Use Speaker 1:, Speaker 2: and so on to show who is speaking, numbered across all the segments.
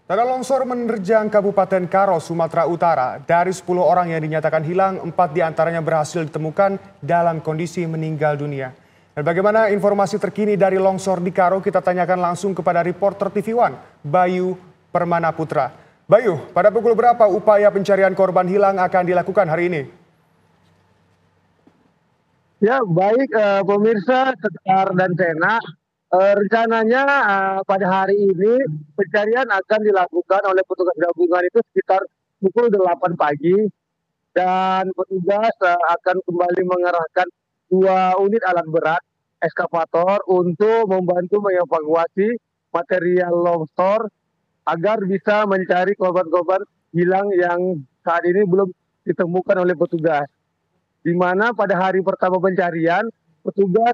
Speaker 1: Tanah longsor menerjang Kabupaten Karo, Sumatera Utara. Dari 10 orang yang dinyatakan hilang, 4 diantaranya berhasil ditemukan dalam kondisi meninggal dunia. Dan bagaimana informasi terkini dari longsor di Karo, kita tanyakan langsung kepada reporter TV One, Bayu Permana Putra. Bayu, pada pukul berapa upaya pencarian korban hilang akan dilakukan hari ini?
Speaker 2: Ya, baik pemirsa Sekar dan Sena, rencananya pada hari ini pencarian akan dilakukan oleh petugas gabungan itu sekitar pukul 8 pagi dan petugas akan kembali mengerahkan 2 unit alat berat eskavator untuk membantu mengevakuasi material longsor agar bisa mencari korban-korban hilang yang saat ini belum ditemukan oleh petugas. Di mana pada hari pertama pencarian petugas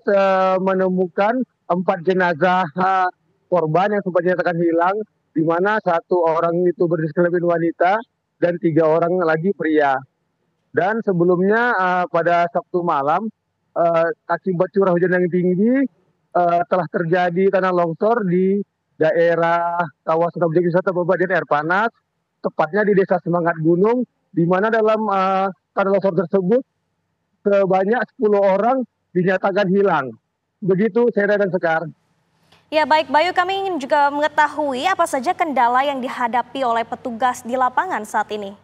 Speaker 2: menemukan 4 jenazah korban yang sempat dinyatakan hilang, di mana 1 orang itu berjenis kelamin wanita dan 3 orang lagi pria. Dan sebelumnya pada Sabtu malam akibat curah hujan yang tinggi telah terjadi tanah longsor di daerah kawasan objek wisata Perbadian Air Panas, tepatnya di Desa Semangat Gunung, di mana dalam tanah longsor tersebut sebanyak 10 orang dinyatakan hilang. Begitu Sena dan Sekar.
Speaker 3: Ya baik Bayu, kami ingin juga mengetahui apa saja kendala yang dihadapi oleh petugas di lapangan saat ini.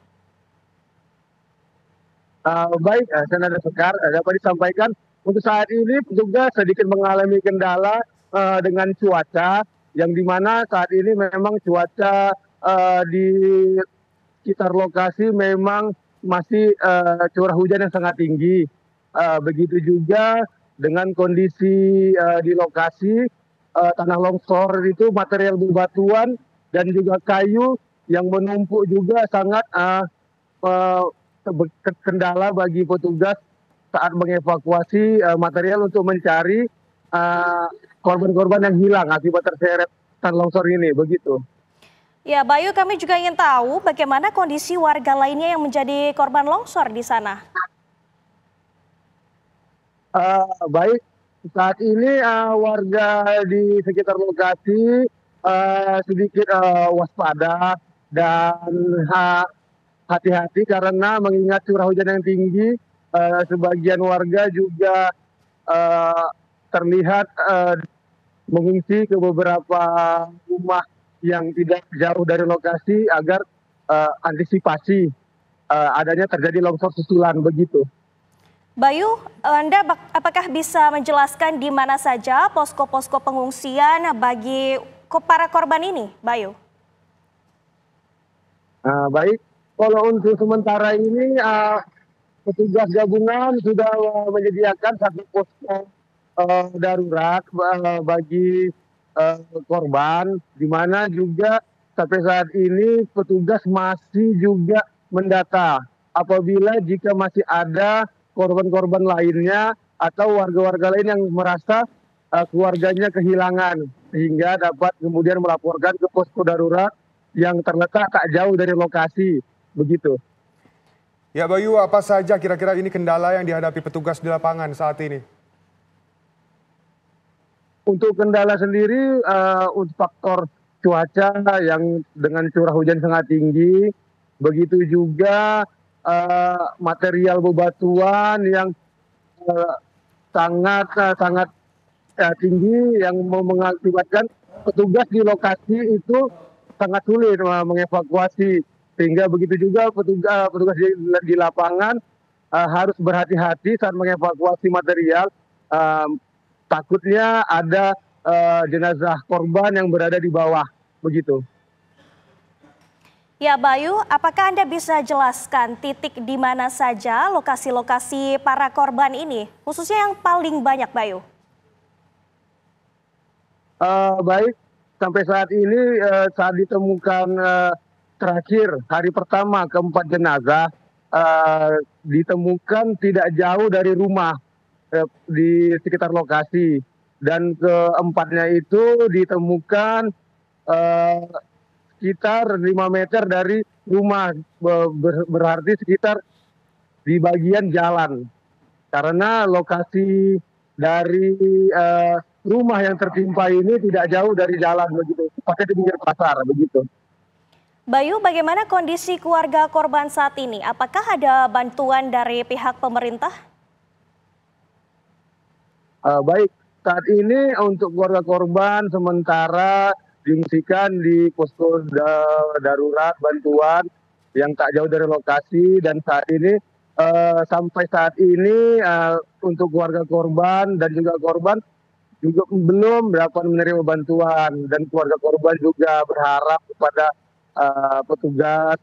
Speaker 2: Baik, Sena dan Sekar, dapat disampaikan untuk saat ini petugas sedikit mengalami kendala dengan cuaca, yang dimana saat ini memang cuaca di sekitar lokasi memang masih curah hujan yang sangat tinggi. Begitu juga dengan kondisi di lokasi tanah longsor itu material bebatuan dan juga kayu yang menumpuk juga sangat kendala bagi petugas saat mengevakuasi material untuk mencari korban-korban yang hilang akibat terseret tanah longsor ini, begitu.
Speaker 3: Ya Bayu, kami juga ingin tahu bagaimana kondisi warga lainnya yang menjadi korban longsor di sana.
Speaker 2: Baik, saat ini warga di sekitar lokasi sedikit waspada dan hati-hati karena mengingat curah hujan yang tinggi. Sebagian warga juga terlihat mengungsi ke beberapa rumah yang tidak jauh dari lokasi agar antisipasi adanya terjadi longsor susulan, begitu.
Speaker 3: Bayu, Anda apakah bisa menjelaskan di mana saja posko-posko pengungsian bagi para korban ini, Bayu?
Speaker 2: Baik, kalau untuk sementara ini petugas gabungan sudah menyediakan 1 posko darurat bagi korban, di mana juga sampai saat ini petugas masih juga mendata apabila jika masih ada korban-korban lainnya atau warga-warga lain yang merasa keluarganya kehilangan, sehingga dapat kemudian melaporkan ke posko darurat yang terletak tak jauh dari lokasi, begitu.
Speaker 1: Ya Bayu, apa saja kira-kira ini kendala yang dihadapi petugas di lapangan saat ini?
Speaker 2: Untuk kendala sendiri, untuk faktor cuaca yang dengan curah hujan sangat tinggi, begitu juga material bebatuan yang sangat tinggi yang mengakibatkan petugas di lokasi itu sangat sulit mengevakuasi, sehingga begitu juga petugas di lapangan harus berhati-hati saat mengevakuasi material. Takutnya ada jenazah korban yang berada di bawah, begitu.
Speaker 3: Ya Bayu, apakah Anda bisa jelaskan titik di mana saja lokasi-lokasi para korban ini, khususnya yang paling banyak, Bayu?
Speaker 2: Baik, sampai saat ini saat ditemukan terakhir hari pertama keempat jenazah ditemukan tidak jauh dari rumah di sekitar lokasi, dan keempatnya itu ditemukan sekitar 5 meter dari rumah, berarti sekitar di bagian jalan, karena lokasi dari rumah yang tertimpa ini tidak jauh dari jalan, begitu, tepatnya di pinggir pasar, begitu.
Speaker 3: Bayu, bagaimana kondisi keluarga korban saat ini? Apakah ada bantuan dari pihak pemerintah?
Speaker 2: Baik, saat ini untuk keluarga korban sementara diungsikan di posko darurat bantuan yang tak jauh dari lokasi, dan saat ini sampai saat ini untuk keluarga korban dan juga korban juga belum dapat menerima bantuan, dan keluarga korban juga berharap kepada petugas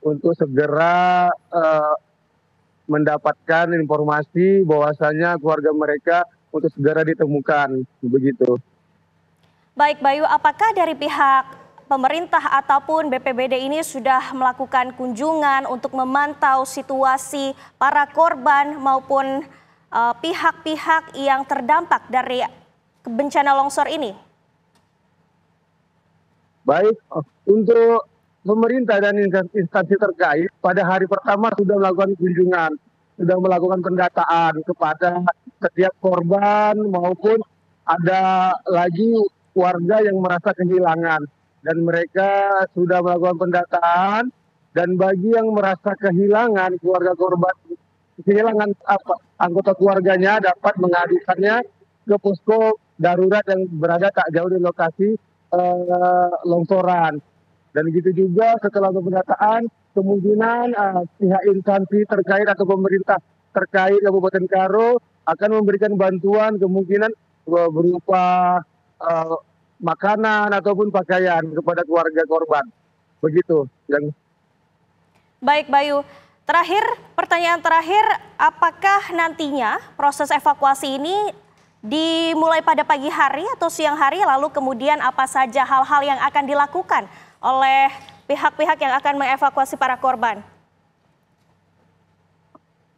Speaker 2: untuk segera mendapatkan informasi bahwasanya keluarga mereka untuk segera ditemukan, begitu.
Speaker 3: Baik Bayu, apakah dari pihak pemerintah ataupun BPBD ini sudah melakukan kunjungan untuk memantau situasi para korban maupun pihak-pihak yang terdampak dari bencana longsor ini?
Speaker 2: Baik, untuk pemerintah dan instansi terkait pada hari pertama sudah melakukan kunjungan, sudah melakukan pendataan kepada setiap korban maupun ada lagi warga yang merasa kehilangan, dan mereka sudah melakukan pendataan. Dan bagi yang merasa kehilangan keluarga korban, kehilangan anggota keluarganya, dapat mengadukannya ke posko darurat yang berada tak jauh dari lokasi longsoran. Dan begitu juga setelah pendataan, kemungkinan pihak instansi terkait atau pemerintah terkait Kabupaten Karo akan memberikan bantuan, kemungkinan berupa makanan ataupun pakaian kepada keluarga korban. Begitu.
Speaker 3: Baik Bayu, pertanyaan terakhir, apakah nantinya proses evakuasi ini dimulai pada pagi hari atau siang hari, lalu kemudian apa saja hal-hal yang akan dilakukan oleh pihak-pihak yang akan mengevakuasi para korban?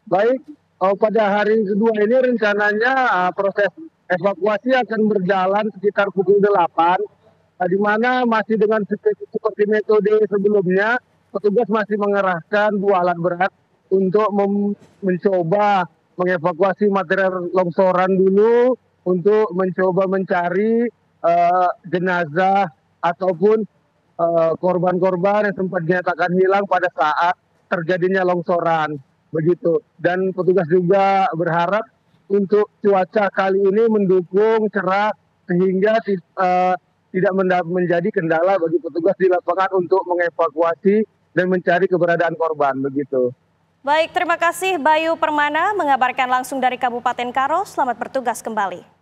Speaker 2: Baik, pada hari kedua ini rencananya proses evakuasi akan berjalan sekitar pukul 8, di mana masih dengan seperti metode sebelumnya, petugas masih mengerahkan 2 alat berat untuk mencoba mengevakuasi material longsoran dulu, untuk mencoba mencari jenazah ataupun korban-korban yang sempat dinyatakan hilang pada saat terjadinya longsoran. Begitu. Dan petugas juga berharap untuk cuaca kali ini mendukung, cerah, sehingga tidak menjadi kendala bagi petugas di lapangan untuk mengevakuasi dan mencari keberadaan korban. Begitu.
Speaker 3: Baik, terima kasih Bayu Permana mengabarkan langsung dari Kabupaten Karo. Selamat bertugas kembali.